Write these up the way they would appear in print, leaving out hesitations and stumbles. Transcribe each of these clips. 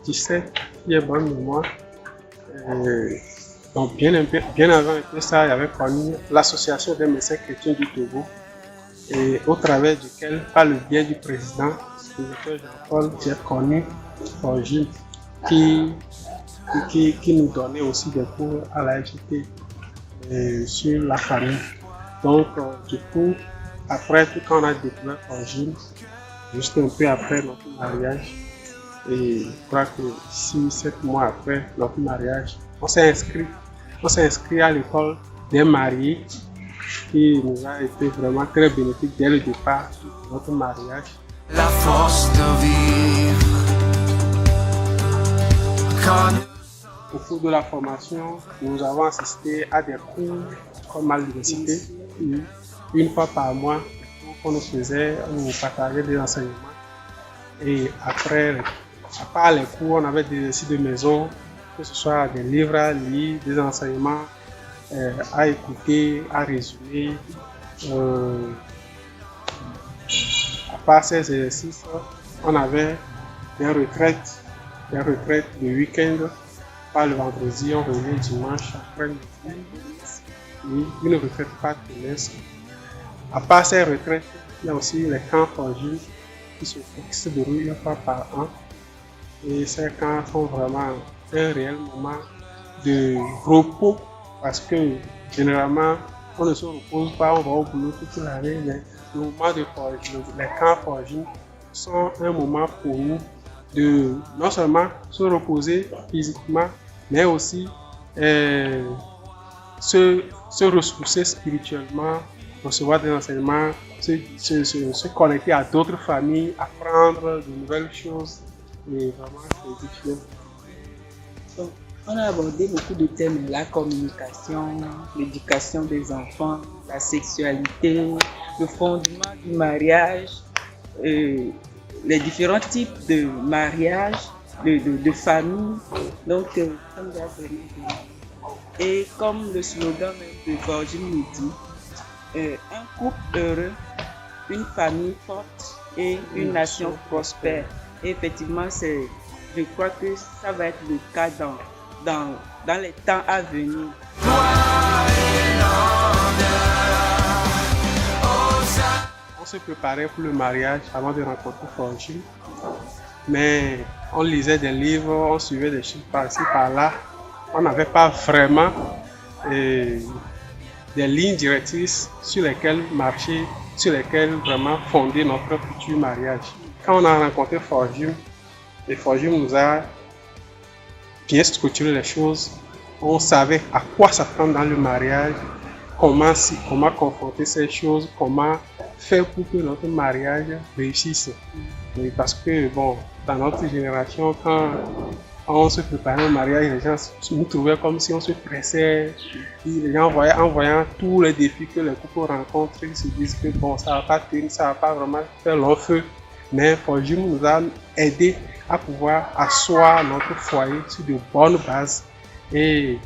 2017, qui est bonne mémoire. Donc bien avant ça, il y avait connu l'association des médecins chrétiens du Togo, et au travers duquel, par le biais du président, le docteur Jean-Paul, j'ai connu Forgine, qui nous donnait aussi des cours à la FGT sur la famille. Donc du coup, après tout, quand on a découvert Forgine, juste un peu après notre mariage, et je crois que 6-7 mois après notre mariage, on s'est inscrit à l'école des mariés, qui nous a été vraiment très bénéfique dès le départ de notre mariage. La force de vivre. Au cours de la formation, nous avons assisté à des cours comme à l'université. Une fois par mois, on nous faisait, on nous partageait des enseignements. Et après, à part les cours, on avait des exercices de maison, que ce soit des livres à lire, des enseignements à écouter, à résumer. À part ces exercices, on avait des retraites de week-end. Pas le vendredi, on revenait dimanche après-midi. Et une retraite par trimestre. À part ces retraites, il y a aussi les camps Forgine qui se déroulent une fois par an. Et ces camps sont vraiment un réel moment de repos, parce que généralement on ne se repose pas, on va au boulot toute l'année, mais le moment de Forgine, les camps Forgine sont un moment pour nous de non seulement se reposer physiquement, mais aussi se ressourcer spirituellement, recevoir des enseignements, se connecter à d'autres familles, apprendre de nouvelles choses, et vraiment c'est édifiant. Donc, on a abordé beaucoup de thèmes, la communication, l'éducation des enfants, la sexualité, le fondement du mariage, les différents types de mariage, de famille. Donc, comme et comme le slogan de Forgine nous dit, un couple heureux, une famille forte et une nation prospère. Et effectivement, je crois que ça va être le cas dans les temps à venir. On se préparait pour le mariage avant de rencontrer Forgine, mais on lisait des livres, on suivait des choses par-ci par-là. On n'avait pas vraiment des lignes directrices sur lesquelles marcher, sur lesquelles vraiment fonder notre futur mariage. Quand on a rencontré Forgine, et Forgine nous a bien structuré les choses, on savait à quoi s'attendre dans le mariage, comment confronter ces choses, comment faire pour que notre mariage réussisse. Et parce que bon, dans notre génération, quand on se préparait au mariage, les gens nous trouvaient comme si on se pressait. Les gens en voyant tous les défis que les couples rencontrent, ils se disent que bon, ça va pas tenir, ça va pas vraiment faire long feu. Mais Forgine nous a aidé à pouvoir asseoir notre foyer sur de bonnes bases. Et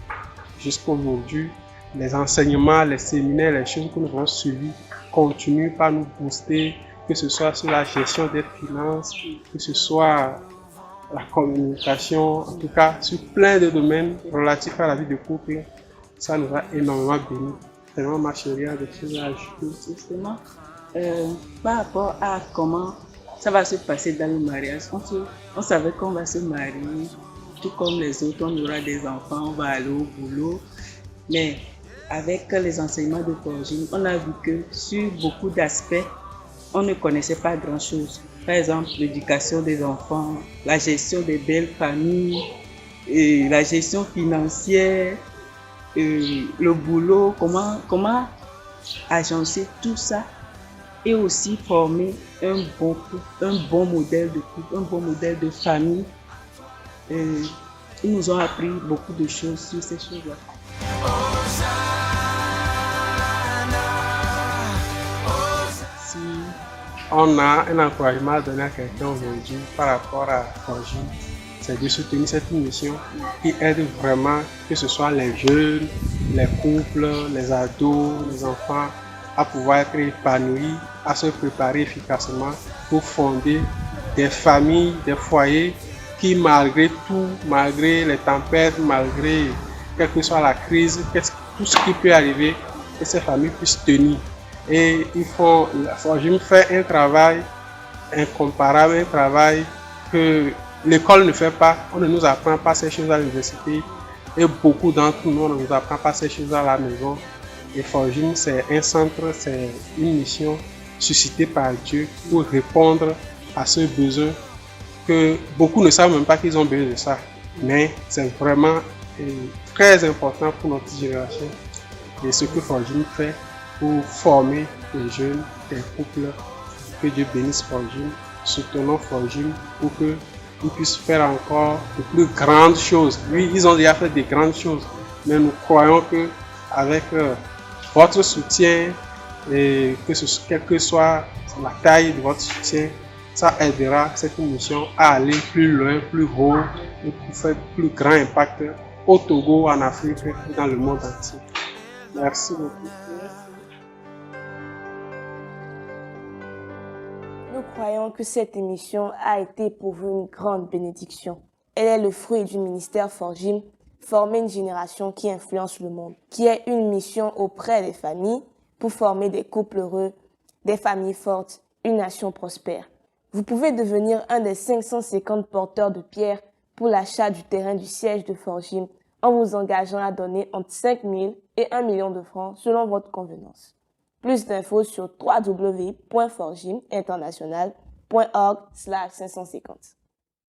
jusqu'à aujourd'hui, les enseignements, les séminaires, les choses que nous avons suivies continuent par nous booster, que ce soit sur la gestion des finances, que ce soit la communication, en tout cas sur plein de domaines relatifs à la vie de couple. Ça nous a énormément bénis. Vraiment, ma chérie, a des choses à ajouter. Justement, par rapport à comment ça va se passer dans le mariage, on savait qu'on va se marier, tout comme les autres, on aura des enfants, on va aller au boulot. Mais avec les enseignements de Forgine, on a vu que sur beaucoup d'aspects, on ne connaissait pas grand-chose. Par exemple, l'éducation des enfants, la gestion des belles familles, la gestion financière, le boulot, comment agencer tout ça et aussi former un bon modèle de couple, un bon modèle de famille. Ils nous ont appris beaucoup de choses sur ces choses-là. Si on a un encouragement à donner à quelqu'un aujourd'hui par rapport à Forgine, c'est de soutenir cette mission qui aide vraiment, que ce soit les jeunes, les couples, les ados, les enfants, à pouvoir être épanouis, à se préparer efficacement pour fonder des familles, des foyers qui malgré tout, malgré les tempêtes, malgré quelle que soit la crise, tout ce qui peut arriver, que ces familles puissent tenir. Et la FORGIM fait un travail incomparable, un travail que l'école ne fait pas. On ne nous apprend pas ces choses à l'université et beaucoup d'entre nous, on ne nous apprend pas ces choses à la maison. Et FORGIM, c'est un centre, c'est une mission suscitée par Dieu pour répondre à ce besoin que beaucoup ne savent même pas qu'ils ont besoin de ça. Mais c'est vraiment très important pour notre génération et ce que FORGIM fait pour former des jeunes, des couples. Que Dieu bénisse FORGIM, soutenons FORGIM pour qu'ils puissent faire encore de plus grandes choses. Oui, ils ont déjà fait des grandes choses, mais nous croyons que avec votre soutien, et quelle que soit la taille de votre soutien, ça aidera cette mission à aller plus loin, plus haut et pour faire plus grand impact au Togo, en Afrique et dans le monde entier. Merci beaucoup. Nous croyons que cette émission a été pour vous une grande bénédiction. Elle est le fruit du ministère FORGIM, former une génération qui influence le monde, qui est une mission auprès des familles pour former des couples heureux, des familles fortes, une nation prospère. Vous pouvez devenir un des 550 porteurs de pierres pour l'achat du terrain du siège de FORGIM en vous engageant à donner entre 5 000 et 1 million de francs selon votre convenance. Plus d'infos sur www.forgiminternational.org/550.